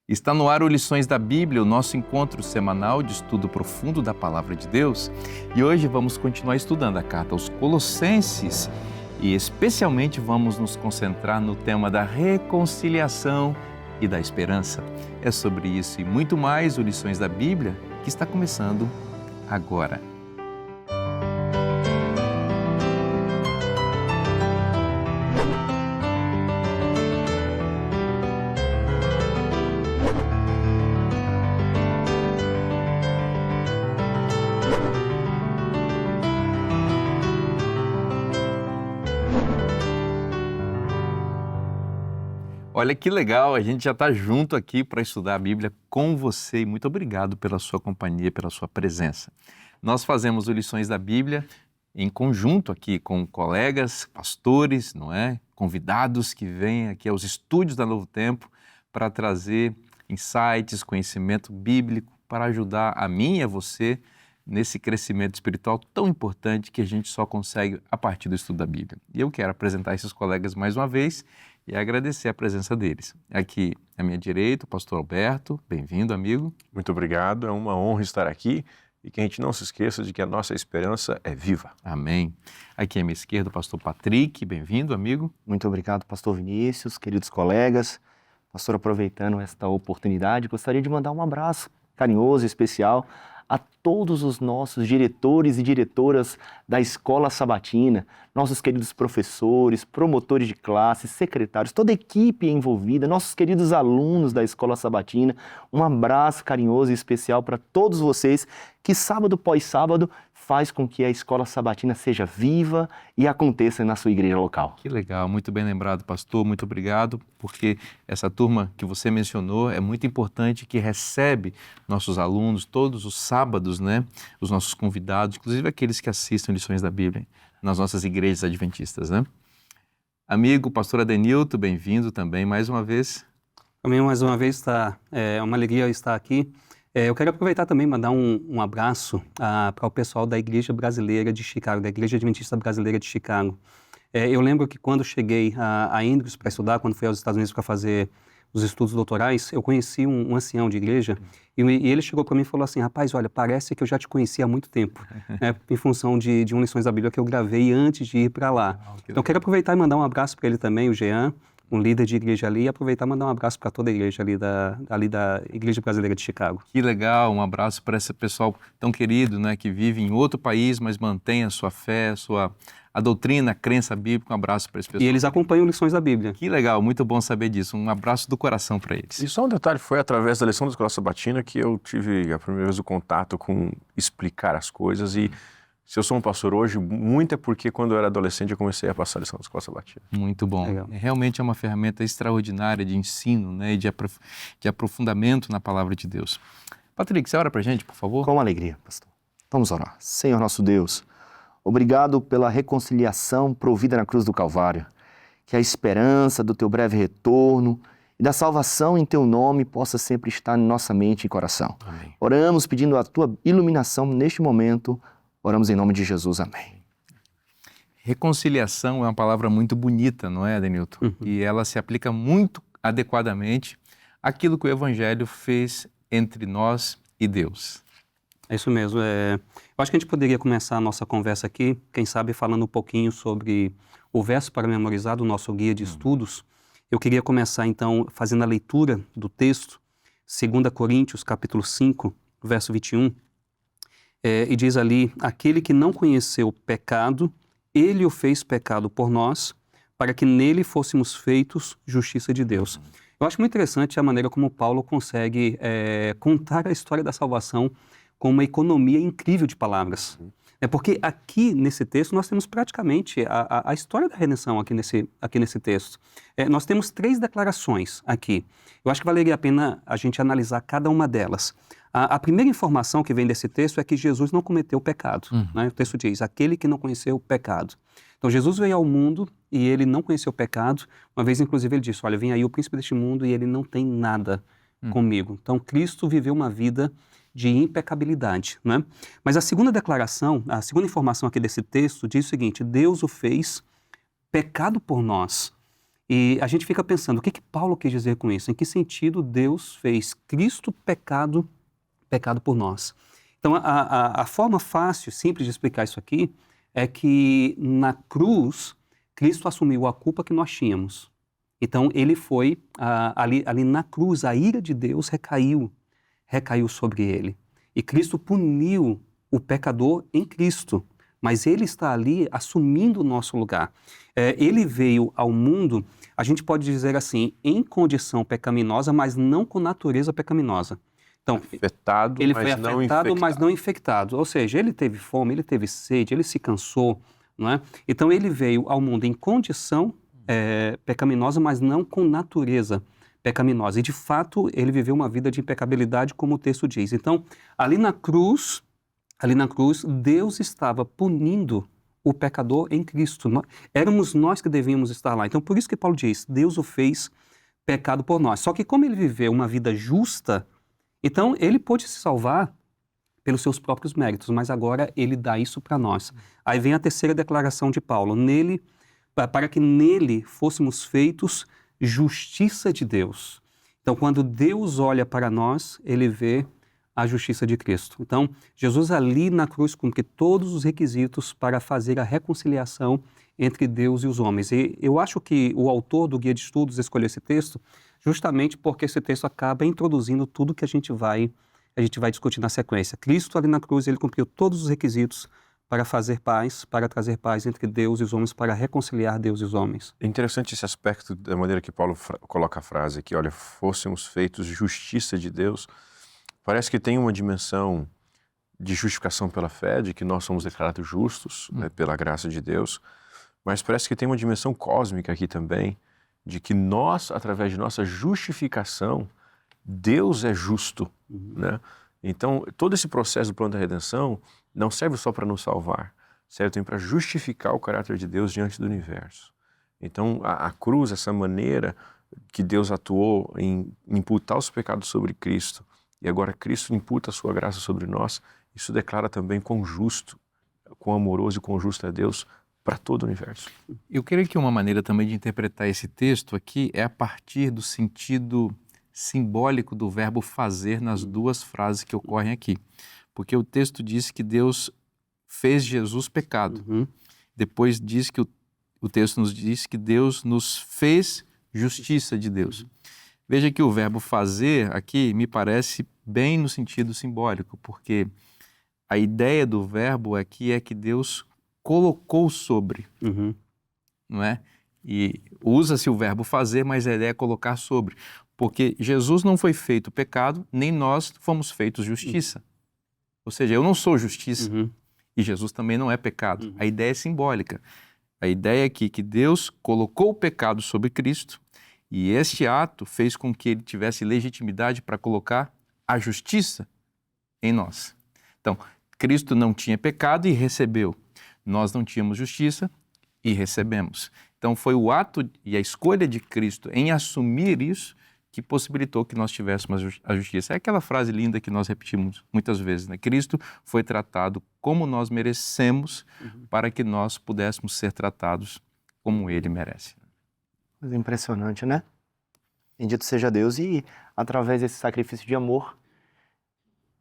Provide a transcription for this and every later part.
Está no ar o Lições da Bíblia, o nosso encontro semanal de estudo profundo da Palavra de Deus. E hoje vamos continuar estudando a carta aos Colossenses e especialmente vamos nos concentrar no tema da reconciliação e da esperança. É sobre isso e muito mais o Lições da Bíblia que está começando agora. Olha que legal, a gente já está junto aqui para estudar a Bíblia com você e muito obrigado pela sua companhia, pela sua presença. Nós fazemos o Lições da Bíblia em conjunto aqui com colegas, pastores, não é? Convidados que vêm aqui aos estúdios da Novo Tempo para trazer insights, conhecimento bíblico para ajudar a mim e a você nesse crescimento espiritual tão importante que a gente só consegue a partir do estudo da Bíblia. E eu quero apresentar esses colegas mais uma vez e agradecer a presença deles. Aqui à minha direita, o pastor Alberto. Bem-vindo, amigo. Muito obrigado, é uma honra estar aqui e que a gente não se esqueça de que a nossa esperança é viva. Amém. Aqui à minha esquerda, o pastor Patrick. Bem-vindo, amigo. Muito obrigado, pastor Vinícius, queridos colegas. Pastor, aproveitando esta oportunidade, gostaria de mandar um abraço carinhoso e especial a todos os nossos diretores e diretoras da Escola Sabatina, nossos queridos professores, promotores de classe, secretários, toda a equipe envolvida, nossos queridos alunos da Escola Sabatina. Um abraço carinhoso e especial para todos vocês que sábado após sábado faz com que a Escola Sabatina seja viva e aconteça na sua igreja local. Que legal, muito bem lembrado, pastor, muito obrigado, porque essa turma que você mencionou é muito importante, que recebe nossos alunos todos os sábados, né? Os nossos convidados, inclusive aqueles que assistem Lições da Bíblia nas nossas igrejas adventistas, né? Amigo, pastor Adenilton, bem-vindo também mais uma vez. Também mais uma vez é uma alegria estar aqui. Eu quero aproveitar também e mandar um abraço para o pessoal da Igreja Brasileira de Chicago, da Igreja Adventista Brasileira de Chicago. Eu lembro que quando cheguei a Andrews para estudar, quando fui aos Estados Unidos para fazer os estudos doutorais, eu conheci um ancião de igreja e ele chegou para mim e falou assim: rapaz, olha, parece que eu já te conheci há muito tempo, né, em função de um Lições da Bíblia que eu gravei antes de ir para lá. Então, quero aproveitar e mandar um abraço para ele também, o Jean, um líder de igreja ali, e aproveitar e mandar um abraço para toda a igreja ali da Igreja Brasileira de Chicago. Que legal, um abraço para esse pessoal tão querido, né, que vive em outro país, mas mantém a sua fé, a doutrina, a crença bíblica. Um abraço para esse pessoal. E eles acompanham Lições da Bíblia. Que legal, muito bom saber disso. Um abraço do coração para eles. E só um detalhe, foi através da lição da Escola Sabatina que eu tive a primeira vez o contato com explicar as coisas. E se eu sou um pastor hoje, muito é porque quando eu era adolescente eu comecei a passar a lição da Escola Sabatina. Muito bom. Legal. Realmente é uma ferramenta extraordinária de ensino, né, e de aprofundamento na palavra de Deus. Patrick, você ora para a gente, por favor? Com alegria, pastor. Vamos orar. Senhor nosso Deus, obrigado pela reconciliação provida na cruz do Calvário. Que a esperança do teu breve retorno e da salvação em teu nome possa sempre estar em nossa mente e coração. Amém. Oramos pedindo a tua iluminação neste momento. Oramos em nome de Jesus. Amém. Reconciliação é uma palavra muito bonita, não é, Adenilton? Uhum. E ela se aplica muito adequadamente àquilo que o Evangelho fez entre nós e Deus. É isso mesmo. Eu acho que a gente poderia começar a nossa conversa aqui, quem sabe falando um pouquinho sobre o verso para memorizar do nosso guia de estudos. Eu queria começar então fazendo a leitura do texto, 2 Coríntios capítulo 5, verso 21. E diz ali: aquele que não conheceu o pecado, ele o fez pecado por nós, para que nele fôssemos feitos justiça de Deus. Eu acho muito interessante a maneira como Paulo consegue contar a história da salvação com uma economia incrível de palavras. Porque aqui nesse texto nós temos praticamente a história da redenção aqui nesse texto. Nós temos 3 declarações aqui. Eu acho que valeria a pena a gente analisar cada uma delas. A primeira informação que vem desse texto é que Jesus não cometeu pecado. Né? O texto diz: aquele que não conheceu o pecado. Então Jesus veio ao mundo e ele não conheceu o pecado. Uma vez, inclusive, ele disse: olha, vem aí o príncipe deste mundo e ele não tem nada comigo. Então Cristo viveu uma vida de impecabilidade, né? Mas a segunda declaração, a segunda informação aqui desse texto diz o seguinte: Deus o fez pecado por nós. E a gente fica pensando, o que Paulo quis dizer com isso? Em que sentido Deus fez Cristo pecado por nós? Então, a forma fácil, simples de explicar isso aqui é que na cruz, Cristo assumiu a culpa que nós tínhamos. Então, ele foi, ali na cruz, a ira de Deus recaiu sobre ele. E Cristo puniu o pecador em Cristo, mas ele está ali assumindo o nosso lugar. Ele veio ao mundo, a gente pode dizer assim, em condição pecaminosa, mas não com natureza pecaminosa. Então, Afetado, ele mas foi não afetado, infectado. mas não infectado. Ou seja, ele teve fome, ele teve sede, ele se cansou, não é? Então, ele veio ao mundo em condição pecaminosa, mas não com natureza pecaminosa. E, de fato, ele viveu uma vida de impecabilidade, como o texto diz. Então, ali na cruz, Deus estava punindo o pecador em Cristo. Éramos nós que devíamos estar lá. Então, por isso que Paulo diz, Deus o fez pecado por nós. Só que como ele viveu uma vida justa, então ele pôde se salvar pelos seus próprios méritos, mas agora ele dá isso para nós. Aí vem a terceira declaração de Paulo, para que nele fôssemos feitos justiça de Deus. Então, quando Deus olha para nós, ele vê a justiça de Cristo. Então, Jesus ali na cruz cumpre todos os requisitos para fazer a reconciliação entre Deus e os homens. E eu acho que o autor do Guia de Estudos escolheu esse texto justamente porque esse texto acaba introduzindo tudo que a gente vai discutir na sequência. Cristo ali na cruz, ele cumpriu todos os requisitos para fazer paz, para trazer paz entre Deus e os homens, para reconciliar Deus e os homens. É interessante esse aspecto da maneira que Paulo coloca a frase aqui, olha, fôssemos feitos justiça de Deus. Parece que tem uma dimensão de justificação pela fé, de que nós somos declarados justos, né, pela graça de Deus, mas parece que tem uma dimensão cósmica aqui também, de que nós, através de nossa justificação, Deus é justo, né? Então, todo esse processo do plano da redenção não serve só para nos salvar, serve também para justificar o caráter de Deus diante do universo. Então, a cruz, essa maneira que Deus atuou em imputar os pecados sobre Cristo, e agora Cristo imputa a sua graça sobre nós, isso declara também quão justo, quão amoroso e quão justo é Deus para todo o universo. Eu creio que uma maneira também de interpretar esse texto aqui é a partir do sentido simbólico do verbo fazer nas duas frases que ocorrem aqui. Porque o texto diz que Deus fez Jesus pecado. Depois diz que o texto nos diz que Deus nos fez justiça de Deus. Veja que o verbo fazer aqui me parece bem no sentido simbólico, porque a ideia do verbo aqui é que Deus colocou sobre, não é? E usa-se o verbo fazer, mas a ideia é colocar sobre, porque Jesus não foi feito pecado, nem nós fomos feitos justiça. Ou seja, eu não sou justiça e Jesus também não é pecado. A ideia é simbólica. A ideia é que Deus colocou o pecado sobre Cristo e este ato fez com que ele tivesse legitimidade para colocar a justiça em nós. Então, Cristo não tinha pecado e recebeu. Nós não tínhamos justiça e recebemos. Então, foi o ato e a escolha de Cristo em assumir isso que possibilitou que nós tivéssemos a justiça. É aquela frase linda que nós repetimos muitas vezes, né? Cristo foi tratado como nós merecemos para que nós pudéssemos ser tratados como Ele merece. Coisa impressionante, né? Bendito seja Deus. E através desse sacrifício de amor,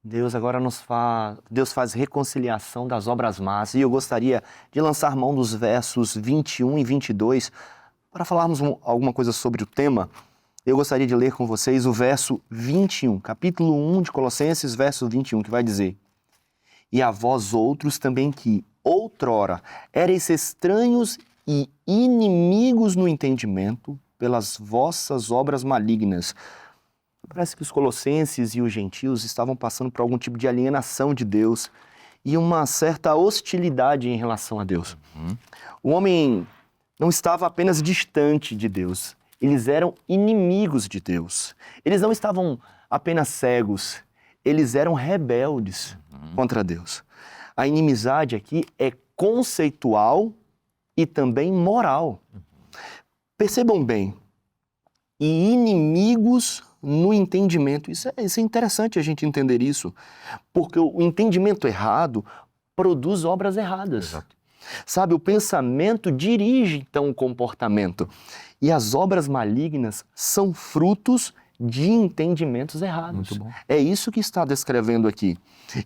Deus faz reconciliação das obras más. E eu gostaria de lançar mão dos versos 21 e 22 para falarmos alguma coisa sobre o tema. Eu gostaria de ler com vocês o verso 21, capítulo 1 de Colossenses, verso 21, que vai dizer: E a vós outros também que, outrora, erais estranhos e inimigos no entendimento pelas vossas obras malignas. Parece que os colossenses e os gentios estavam passando por algum tipo de alienação de Deus e uma certa hostilidade em relação a Deus. O homem não estava apenas distante de Deus, eles eram inimigos de Deus. Eles não estavam apenas cegos, eles eram rebeldes contra Deus. A inimizade aqui é conceitual e também moral. Percebam bem, e inimigos no entendimento. Isso é interessante a gente entender isso, porque o entendimento errado produz obras erradas. Exato. Sabe, o pensamento dirige então o comportamento. E as obras malignas são frutos de entendimentos errados. Muito bom. É isso que está descrevendo aqui.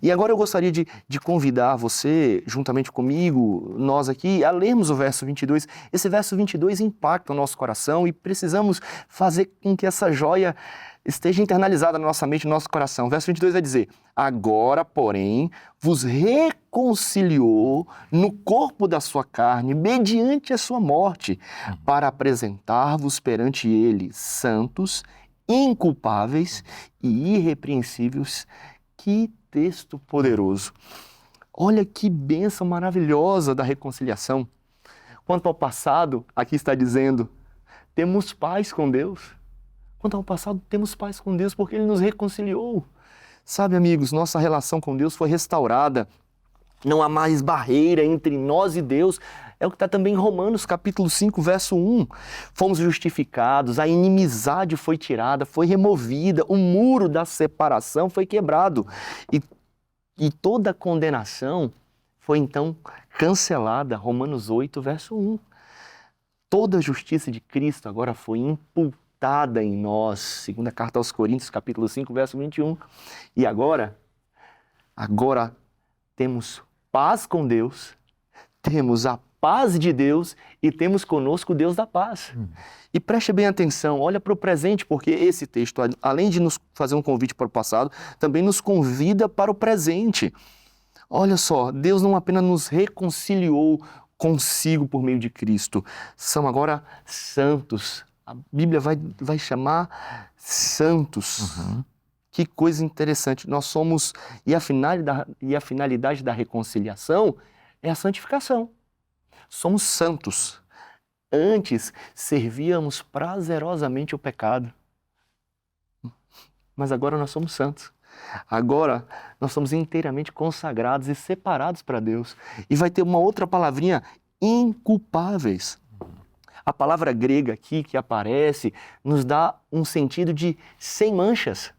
E agora eu gostaria de convidar você, juntamente comigo, nós aqui, a lermos o verso 22. Esse verso 22 impacta o nosso coração e precisamos fazer com que essa joia esteja internalizada na nossa mente e no nosso coração. O verso 22 vai dizer: agora, porém, vos reconciliou no corpo da sua carne, mediante a sua morte, para apresentar-vos perante ele santos, inculpáveis e irrepreensíveis. Que texto poderoso! Olha que bênção maravilhosa da reconciliação. Quanto ao passado, aqui está dizendo, temos paz com Deus. Quanto ao passado, temos paz com Deus porque Ele nos reconciliou. Sabe, amigos, nossa relação com Deus foi restaurada. Não há mais barreira entre nós e Deus. É o que está também em Romanos, capítulo 5, verso 1. Fomos justificados, a inimizade foi tirada, foi removida, o muro da separação foi quebrado. E toda a condenação foi então cancelada. Romanos 8, verso 1. Toda a justiça de Cristo agora foi imputada em nós. Segunda carta aos Coríntios, capítulo 5, verso 21. E agora temos paz com Deus, temos a paz de Deus e temos conosco o Deus da paz. E preste bem atenção, olha para o presente, porque esse texto, além de nos fazer um convite para o passado, também nos convida para o presente. Olha só, Deus não apenas nos reconciliou consigo por meio de Cristo, são agora santos. A Bíblia vai chamar santos. Que coisa interessante. Nós somos, e a finalidade da reconciliação é a santificação. Somos santos. Antes servíamos prazerosamente o pecado, mas agora nós somos santos. Agora nós somos inteiramente consagrados e separados para Deus. E vai ter uma outra palavrinha, inculpáveis. A palavra grega aqui que aparece nos dá um sentido de sem manchas.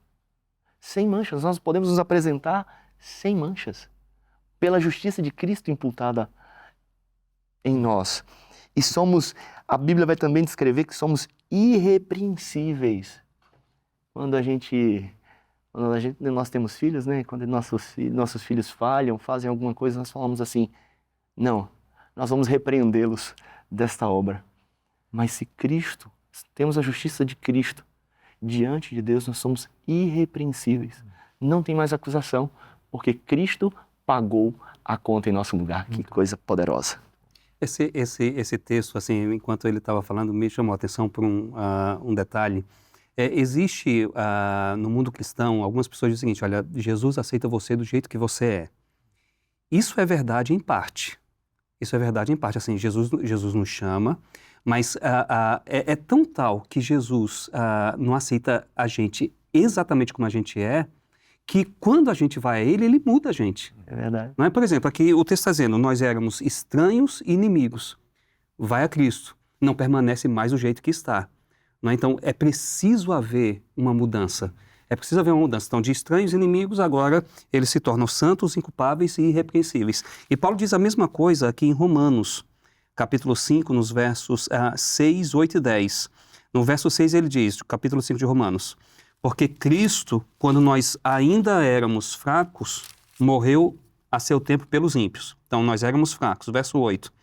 Sem manchas, nós podemos nos apresentar sem manchas, pela justiça de Cristo imputada em nós. E a Bíblia vai também descrever que somos irrepreensíveis. Quando nós temos filhos, né? Quando nossos filhos falham, fazem alguma coisa, nós falamos assim, não, nós vamos repreendê-los desta obra. Mas se temos a justiça de Cristo, diante de Deus nós somos irrepreensíveis. Não tem mais acusação, porque Cristo pagou a conta em nosso lugar. Que coisa poderosa. Esse texto, assim, enquanto ele estava falando, me chamou a atenção por um detalhe. Existe no mundo cristão, algumas pessoas dizem o seguinte, olha, Jesus aceita você do jeito que você é. Isso é verdade em parte. Isso é verdade em parte. Assim, Jesus nos chama, mas é tão tal que Jesus não aceita a gente exatamente como a gente é, que quando a gente vai a Ele muda a gente. É verdade. Não é? Por exemplo, aqui o texto está dizendo, nós éramos estranhos e inimigos. Vai a Cristo, não permanece mais do jeito que está. Não é? Então, é preciso haver uma mudança. É preciso haver uma mudança. Então, de estranhos e inimigos, agora eles se tornam santos, inculpáveis e irrepreensíveis. E Paulo diz a mesma coisa aqui em Romanos, capítulo 5, nos versos 6, 8 e 10. No verso 6 ele diz, capítulo 5 de Romanos, porque Cristo, quando nós ainda éramos fracos, morreu a seu tempo pelos ímpios. Então, nós éramos fracos. Verso 8.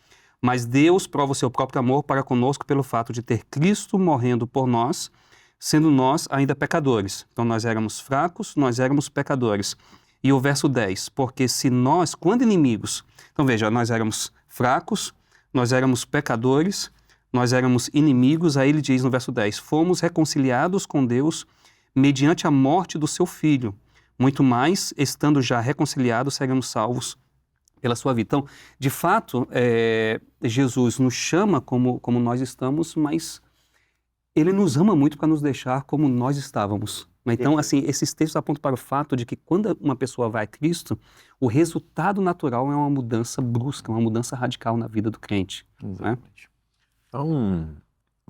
Mas Deus prova o seu próprio amor para conosco pelo fato de ter Cristo morrendo por nós, sendo nós ainda pecadores. Então, nós éramos fracos, nós éramos pecadores. E o verso 10. Porque se nós, quando inimigos... Então, veja, nós éramos fracos, nós éramos pecadores, nós éramos inimigos. Aí ele diz no verso 10. Fomos reconciliados com Deus mediante a morte do seu Filho. Muito mais, estando já reconciliados, seremos salvos pela sua vida. Então, de fato, Jesus nos chama como nós estamos, mas Ele nos ama muito para nos deixar como nós estávamos. Então, assim, esses textos apontam para o fato de que quando uma pessoa vai a Cristo, o resultado natural é uma mudança brusca, uma mudança radical na vida do crente. Né?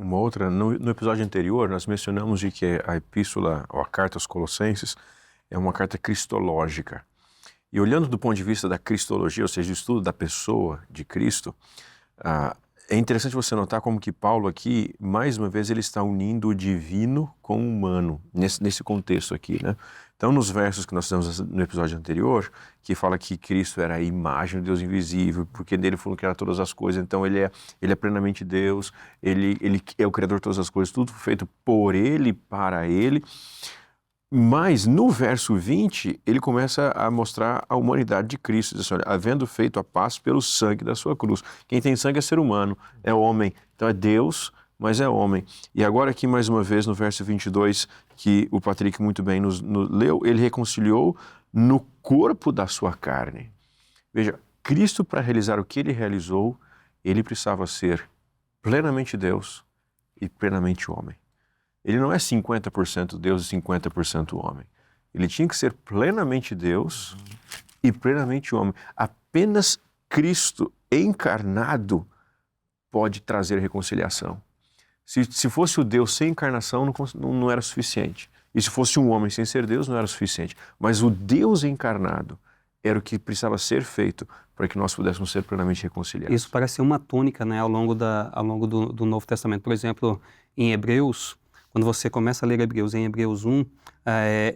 Uma outra, no episódio anterior, nós mencionamos de que a epístola, ou a carta aos Colossenses, é uma carta cristológica. E olhando do ponto de vista da cristologia, ou seja, do estudo da pessoa de Cristo, É interessante você notar como que Paulo aqui, mais uma vez, ele está unindo o divino com o humano, nesse contexto aqui, né? Então, nos versos que nós temos no episódio anterior, que fala que Cristo era a imagem do Deus invisível, porque dele foram criadas todas as coisas, então ele é plenamente Deus, ele é o Criador de todas as coisas, tudo feito por ele, para ele. Mas no verso 20, ele começa a mostrar a humanidade de Cristo, diz assim, olha, havendo feito a paz pelo sangue da sua cruz. Quem tem sangue é ser humano, é homem, então é Deus, mas é homem. E agora aqui mais uma vez no verso 22, que o Patrick muito bem nos leu, ele reconciliou no corpo da sua carne. Veja, Cristo, para realizar o que ele realizou, ele precisava ser plenamente Deus e plenamente homem. Ele não é 50% Deus e 50% homem. Ele tinha que ser plenamente Deus e plenamente homem. Apenas Cristo encarnado pode trazer reconciliação. Se fosse o Deus sem encarnação, não era suficiente. E se fosse um homem sem ser Deus, não era suficiente. Mas o Deus encarnado era o que precisava ser feito para que nós pudéssemos ser plenamente reconciliados. Isso parece ser uma tônica, né, ao longo do Novo Testamento. Por exemplo, em Hebreus, quando você começa a ler Hebreus, em Hebreus 1,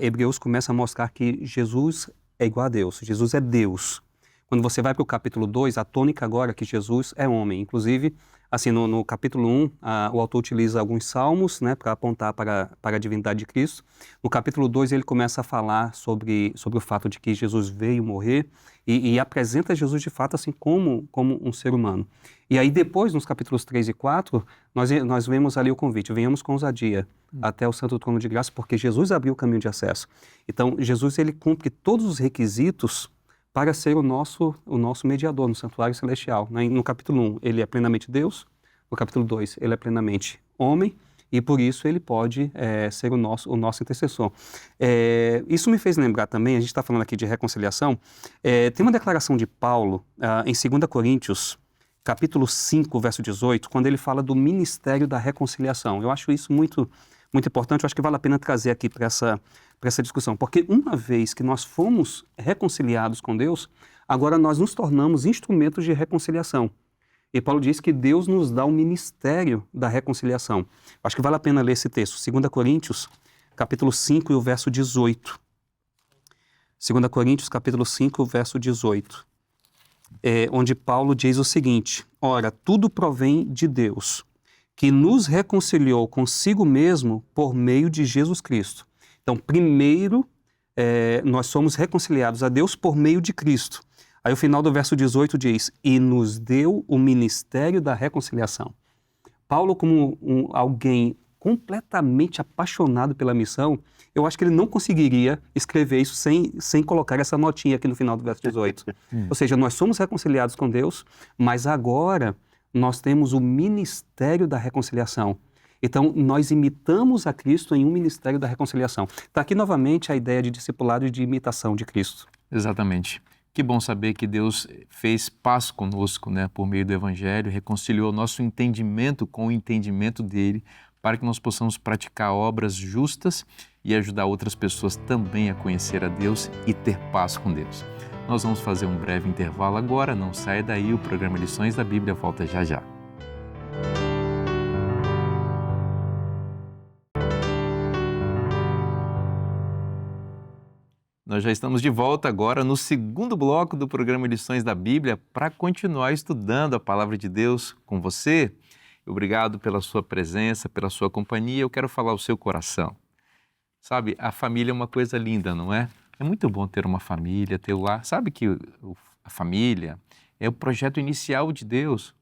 Hebreus começa a mostrar que Jesus é igual a Deus, Jesus é Deus. Quando você vai para o capítulo 2, a tônica agora é que Jesus é homem. Inclusive, assim, no capítulo 1, o autor utiliza alguns salmos, né, para apontar para a divindade de Cristo. No capítulo 2, ele começa a falar sobre o fato de que Jesus veio morrer e apresenta Jesus de fato assim como um ser humano. E aí depois, nos capítulos 3 e 4, nós vemos ali o convite, venhamos com ousadia até o Santo Trono de Graça, porque Jesus abriu o caminho de acesso. Então, Jesus ele cumpre todos os requisitos para ser o nosso mediador no santuário celestial. No capítulo 1, ele é plenamente Deus. No capítulo 2, ele é plenamente homem. E por isso ele pode ser o nosso intercessor. Isso me fez lembrar também, a gente está falando aqui de reconciliação, tem uma declaração de Paulo em 2 Coríntios, capítulo 5, verso 18, quando ele fala do ministério da reconciliação. Eu acho isso muito, muito importante, eu acho que vale a pena trazer aqui para essa discussão, porque uma vez que nós fomos reconciliados com Deus, agora nós nos tornamos instrumentos de reconciliação. E Paulo diz que Deus nos dá o ministério da reconciliação. Acho que vale a pena ler esse texto, 2 Coríntios, capítulo 5 e o verso 18. 2 Coríntios, capítulo 5, verso 18. Onde Paulo diz o seguinte: ora, tudo provém de Deus, que nos reconciliou consigo mesmo por meio de Jesus Cristo. Então, primeiro, nós somos reconciliados a Deus por meio de Cristo. Aí o final do verso 18 diz, e nos deu o ministério da reconciliação. Paulo, como alguém completamente apaixonado pela missão, eu acho que ele não conseguiria escrever isso sem colocar essa notinha aqui no final do verso 18. Ou seja, nós somos reconciliados com Deus, mas agora nós temos o ministério da reconciliação. Então, nós imitamos a Cristo em um ministério da reconciliação. Está aqui novamente a ideia de discipulado e de imitação de Cristo. Exatamente. Que bom saber que Deus fez paz conosco, né, por meio do Evangelho, reconciliou nosso entendimento com o entendimento dele, para que nós possamos praticar obras justas e ajudar outras pessoas também a conhecer a Deus e ter paz com Deus. Nós vamos fazer um breve intervalo agora, não saia daí, o programa Lições da Bíblia volta já já. Nós já estamos de volta agora no segundo bloco do programa Lições da Bíblia para continuar estudando a Palavra de Deus com você. Obrigado pela sua presença, pela sua companhia. Eu quero falar ao seu coração. Sabe, a família é uma coisa linda, não é? É muito bom ter uma família, ter o lar. Sabe que a família é o projeto inicial de Deus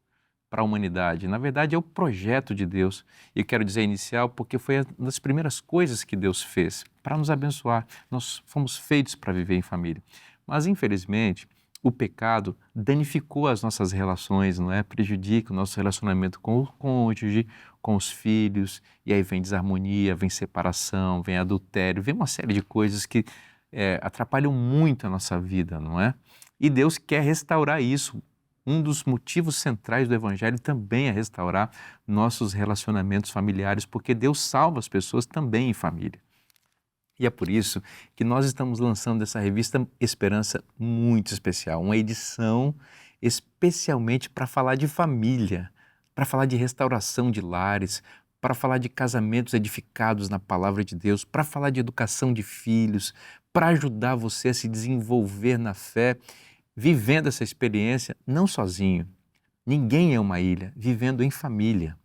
para a humanidade. Na verdade, é o projeto de Deus. E eu quero dizer inicial porque foi uma das primeiras coisas que Deus fez para nos abençoar. Nós fomos feitos para viver em família. Mas, infelizmente, o pecado danificou as nossas relações, não é? Prejudica o nosso relacionamento com o cônjuge, com os filhos, e aí vem desarmonia, vem separação, vem adultério, vem uma série de coisas que atrapalham muito a nossa vida, não é? E Deus quer restaurar isso. Um dos motivos centrais do Evangelho também é restaurar nossos relacionamentos familiares, porque Deus salva as pessoas também em família. E é por isso que nós estamos lançando essa revista Esperança muito especial, uma edição especialmente para falar de família. para falar de restauração de lares, para falar de casamentos edificados na palavra de Deus, para falar de educação de filhos, para ajudar você a se desenvolver na fé, vivendo essa experiência não sozinho. Ninguém é uma ilha, vivendo em família.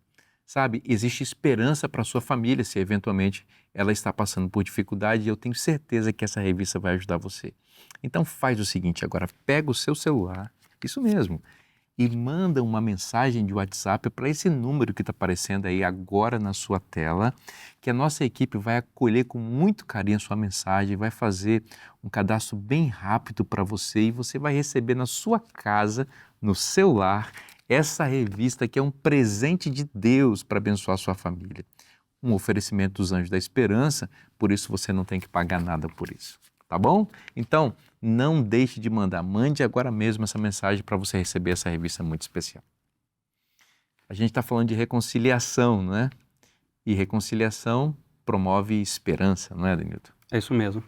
Sabe, existe esperança para a sua família se eventualmente ela está passando por dificuldade e eu tenho certeza que essa revista vai ajudar você. Então faz o seguinte agora, pega o seu celular, isso mesmo, e manda uma mensagem de WhatsApp para esse número que está aparecendo aí agora na sua tela, que a nossa equipe vai acolher com muito carinho a sua mensagem, vai fazer um cadastro bem rápido para você e você vai receber na sua casa, no seu lar, essa revista que é um presente de Deus para abençoar a sua família. Um oferecimento dos Anjos da Esperança, por isso você não tem que pagar nada por isso, tá bom? Então, não deixe de mandar, mande agora mesmo essa mensagem para você receber essa revista muito especial. A gente está falando de reconciliação, não é? E reconciliação promove esperança, não é, Denilton? É isso mesmo.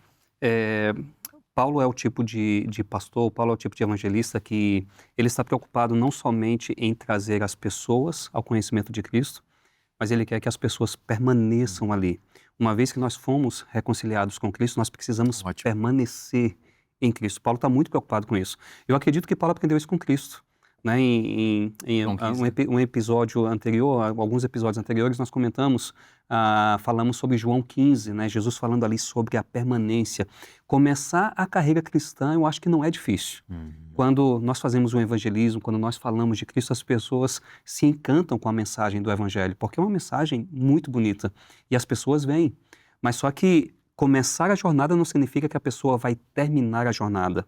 Paulo é o tipo de pastor, Paulo é o tipo de evangelista que ele está preocupado não somente em trazer as pessoas ao conhecimento de Cristo, mas ele quer que as pessoas permaneçam ali. Uma vez que nós fomos reconciliados com Cristo, nós precisamos permanecer em Cristo. Paulo está muito preocupado com isso. Eu acredito que Paulo aprendeu isso com Cristo. Né? Em um episódio anterior, alguns episódios anteriores, nós comentamos, falamos sobre João 15, né? Jesus falando ali sobre a permanência. Começar a carreira cristã, eu acho que não é difícil. Quando nós fazemos o evangelismo, quando nós falamos de Cristo, as pessoas se encantam com a mensagem do evangelho, porque é uma mensagem muito bonita e as pessoas vêm. Mas só que começar a jornada não significa que a pessoa vai terminar a jornada.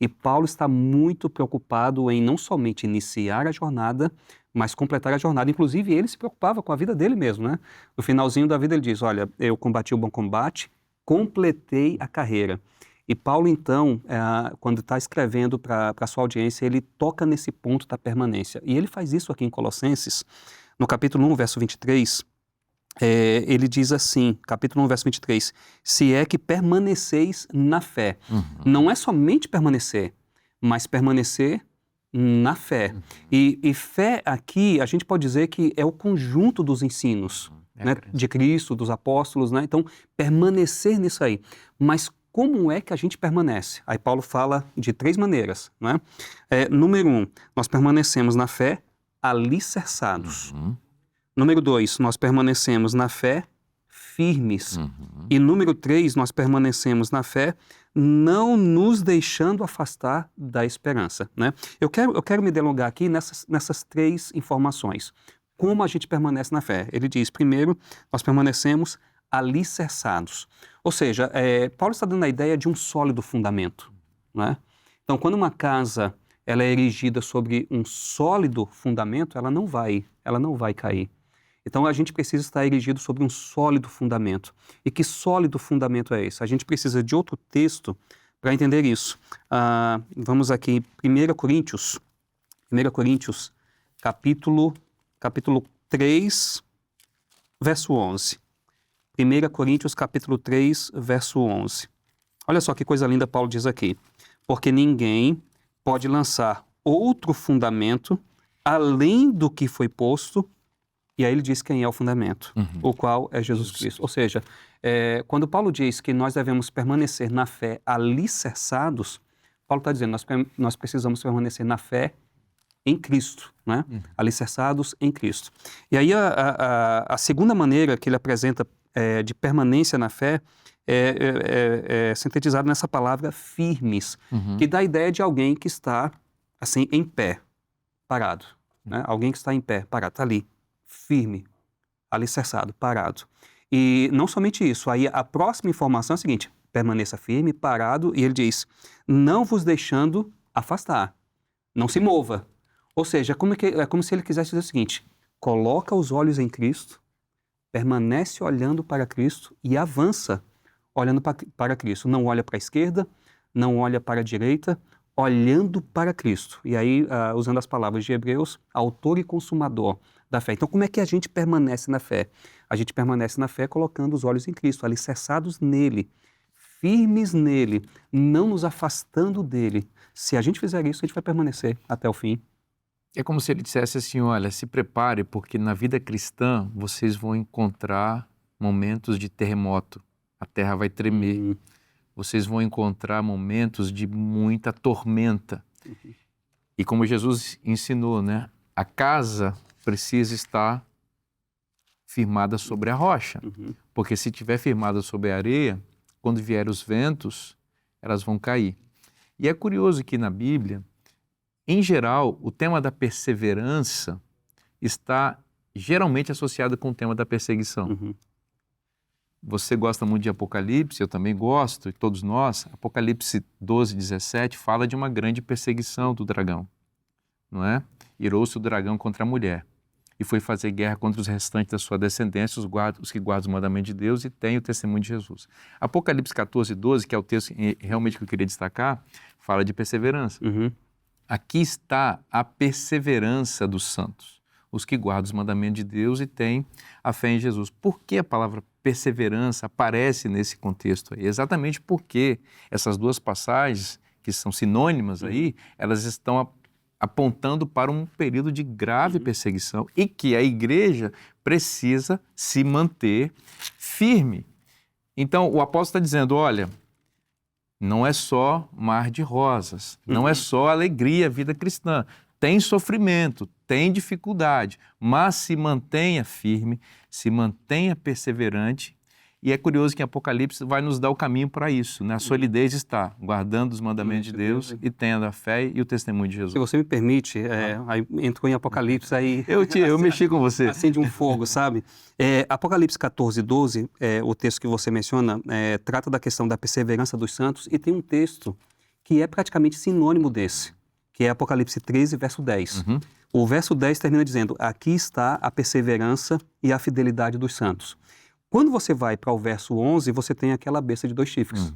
E Paulo está muito preocupado em não somente iniciar a jornada, mas completar a jornada. Inclusive, ele se preocupava com a vida dele mesmo, né? No finalzinho da vida ele diz, olha, eu combati o bom combate, completei a carreira. E Paulo, então, quando está escrevendo para a sua audiência, ele toca nesse ponto da permanência. E ele faz isso aqui em Colossenses, no capítulo 1, verso 23, ele diz assim, capítulo 1, verso 23, se é que permaneceis na fé. Não é somente permanecer, mas permanecer na fé. E fé aqui, a gente pode dizer que é o conjunto dos ensinos né, de Cristo, dos apóstolos, né? Então, permanecer nisso aí. Mas como é que a gente permanece? Aí Paulo fala de 3 maneiras, né? Número 1, nós permanecemos na fé alicerçados. Número 2, nós permanecemos na fé firmes. E número 3, nós permanecemos na fé não nos deixando afastar da esperança. Né? Eu quero me delongar aqui nessas 3 informações. Como a gente permanece na fé? Ele diz, primeiro, nós permanecemos alicerçados. Ou seja, Paulo está dando a ideia de um sólido fundamento. Né? Então, quando uma casa ela é erigida sobre um sólido fundamento, ela não vai cair. Então, a gente precisa estar erigido sobre um sólido fundamento. E que sólido fundamento é esse? A gente precisa de outro texto para entender isso. Vamos aqui, 1 Coríntios, capítulo 3, verso 11. 1 Coríntios, capítulo 3, verso 11. Olha só que coisa linda Paulo diz aqui. Porque ninguém pode lançar outro fundamento além do que foi posto. E aí ele diz quem é o fundamento, o qual é Jesus Cristo. Ou seja, quando Paulo diz que nós devemos permanecer na fé alicerçados, Paulo está dizendo nós precisamos permanecer na fé em Cristo, né? Alicerçados em Cristo. E aí a segunda maneira que ele apresenta de permanência na fé é sintetizada nessa palavra firmes, que dá a ideia de alguém que está assim em pé, parado. Né? Alguém que está em pé, parado, está ali. Firme, alicerçado, parado. E não somente isso, aí a próxima informação é a seguinte, permaneça firme, parado, e ele diz, não vos deixando afastar, não se mova. Ou seja, é como se ele quisesse dizer o seguinte, coloca os olhos em Cristo, permanece olhando para Cristo e avança olhando para Cristo. Não olha para a esquerda, não olha para a direita, olhando para Cristo. E aí, usando as palavras de Hebreus, autor e consumador da fé. Então, como é que a gente permanece na fé? A gente permanece na fé colocando os olhos em Cristo, alicerçados nele, firmes nele, não nos afastando dele. Se a gente fizer isso, a gente vai permanecer até o fim. É como se ele dissesse assim, olha, se prepare, porque na vida cristã vocês vão encontrar momentos de terremoto, a terra vai tremer, vocês vão encontrar momentos de muita tormenta. E como Jesus ensinou, né, a casa precisa estar firmada sobre a rocha, porque se estiver firmada sobre a areia, quando vier os ventos, elas vão cair. E é curioso que na Bíblia, em geral, o tema da perseverança está geralmente associado com o tema da perseguição. Você gosta muito de Apocalipse, eu também gosto, e todos nós. Apocalipse 12, 17 fala de uma grande perseguição do dragão, não é? Irou-se o dragão contra a mulher e foi fazer guerra contra os restantes da sua descendência, os que guardam os mandamentos de Deus e têm o testemunho de Jesus. Apocalipse 14, 12, que é o texto realmente que eu queria destacar, fala de perseverança. Aqui está a perseverança dos santos, os que guardam os mandamentos de Deus e têm a fé em Jesus. Por que a palavra perseverança aparece nesse contexto aí? Exatamente porque essas duas passagens, que são sinônimas aí, elas estão apontando para um período de grave perseguição e que a igreja precisa se manter firme. Então, o apóstolo está dizendo, olha, não é só mar de rosas, não é só alegria a vida cristã. Tem sofrimento, tem dificuldade, mas se mantenha firme, se mantenha perseverante. E é curioso que em Apocalipse vai nos dar o caminho para isso, né? A solidez está guardando os mandamentos de Deus e tendo a fé e o testemunho de Jesus. Se você me permite, aí entrou em Apocalipse, aí... Eu mexi com você. Acende um fogo, sabe? Apocalipse 14, 12, o texto que você menciona, trata da questão da perseverança dos santos e tem um texto que é praticamente sinônimo desse, que é Apocalipse 13, verso 10. O verso 10 termina dizendo, aqui está a perseverança e a fidelidade dos santos. Quando você vai para o verso 11, você tem aquela besta de 2 chifres.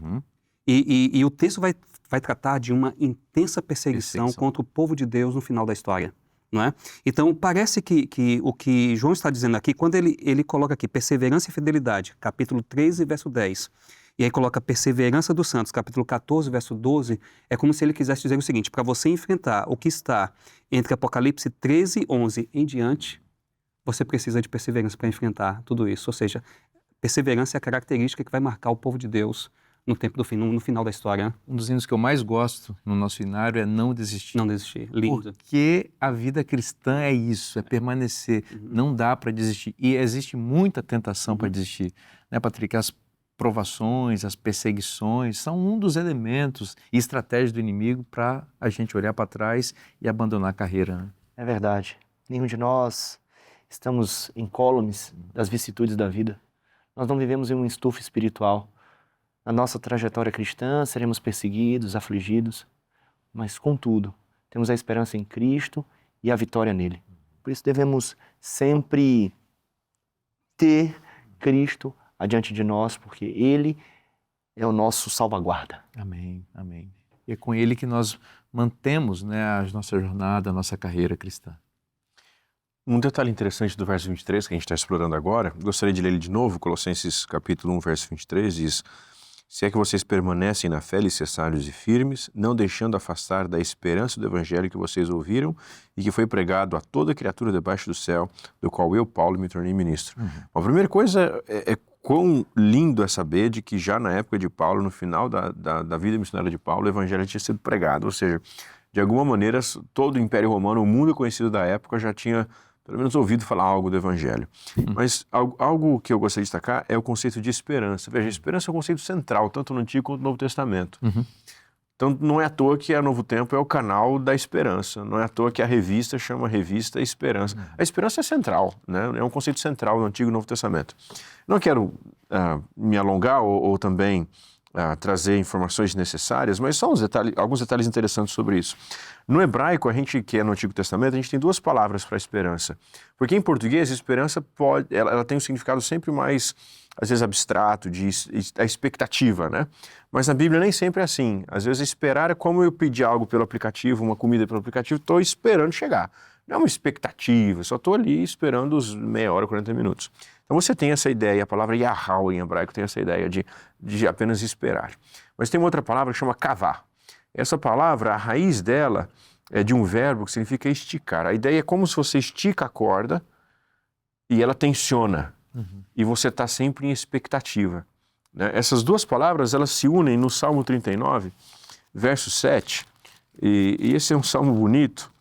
E o texto vai tratar de uma intensa perseguição contra o povo de Deus no final da história. Não é? Então, parece que o que João está dizendo aqui, quando ele coloca aqui perseverança e fidelidade, capítulo 13, verso 10, e aí coloca perseverança dos santos, capítulo 14, verso 12, é como se ele quisesse dizer o seguinte, para você enfrentar o que está entre Apocalipse 13, 11 em diante, você precisa de perseverança para enfrentar tudo isso. Ou seja, perseverança é a característica que vai marcar o povo de Deus no tempo do fim, no final da história. Um dos hinos que eu mais gosto no nosso hinário é Não Desistir. Não desistir. Lindo. Porque a vida cristã é isso, é permanecer. Não dá para desistir. E existe muita tentação para desistir. Né, Patrick? As provações, as perseguições são um dos elementos e estratégias do inimigo para a gente olhar para trás e abandonar a carreira. Né? É verdade. Nenhum de nós estamos incólumes das vicissitudes da vida. Nós não vivemos em um estufo espiritual. Na nossa trajetória cristã, seremos perseguidos, afligidos, mas, contudo, temos a esperança em Cristo e a vitória nele. Por isso devemos sempre ter Cristo adiante de nós, porque Ele é o nosso salvaguarda. Amém, amém. E é com Ele que nós mantemos, né, a nossa jornada, a nossa carreira cristã. Um detalhe interessante do verso 23, que a gente está explorando agora, gostaria de ler ele de novo, Colossenses capítulo 1, verso 23, diz: se é que vocês permanecem na fé, alicerçados e firmes, não deixando afastar da esperança do evangelho que vocês ouviram e que foi pregado a toda criatura debaixo do céu, do qual eu, Paulo, me tornei ministro. A primeira coisa é quão lindo é saber de que já na época de Paulo, no final da vida missionária de Paulo, o evangelho tinha sido pregado, ou seja, de alguma maneira, todo o Império Romano, o mundo conhecido da época, já tinha pelo menos ouvido falar algo do Evangelho. Mas algo que eu gostaria de destacar é o conceito de esperança. Veja, a esperança é um conceito central, tanto no Antigo quanto no Novo Testamento. Então, não é à toa que a Novo Tempo é o canal da esperança. Não é à toa que a revista chama Revista Esperança. A esperança é central, né? É um conceito central no Antigo e Novo Testamento. Não quero me alongar ou também trazer informações necessárias, mas só alguns detalhes interessantes sobre isso. No hebraico, a gente que é no Antigo Testamento, a gente tem 2 palavras para esperança. Porque em português, esperança ela tem um significado sempre mais, às vezes, abstrato, a expectativa, né? Mas na Bíblia nem sempre é assim. Às vezes, esperar é como eu pedir algo pelo aplicativo, uma comida pelo aplicativo, estou esperando chegar. Não é uma expectativa, só estou ali esperando os meia hora, 40 minutos. Então você tem essa ideia, a palavra yahal em hebraico tem essa ideia de apenas esperar. Mas tem uma outra palavra que chama kavá. Essa palavra, a raiz dela é de um verbo que significa esticar. A ideia é como se você estica a corda e ela tensiona. E você está sempre em expectativa, né? Essas duas palavras, elas se unem no Salmo 39, verso 7. E esse é um salmo bonito,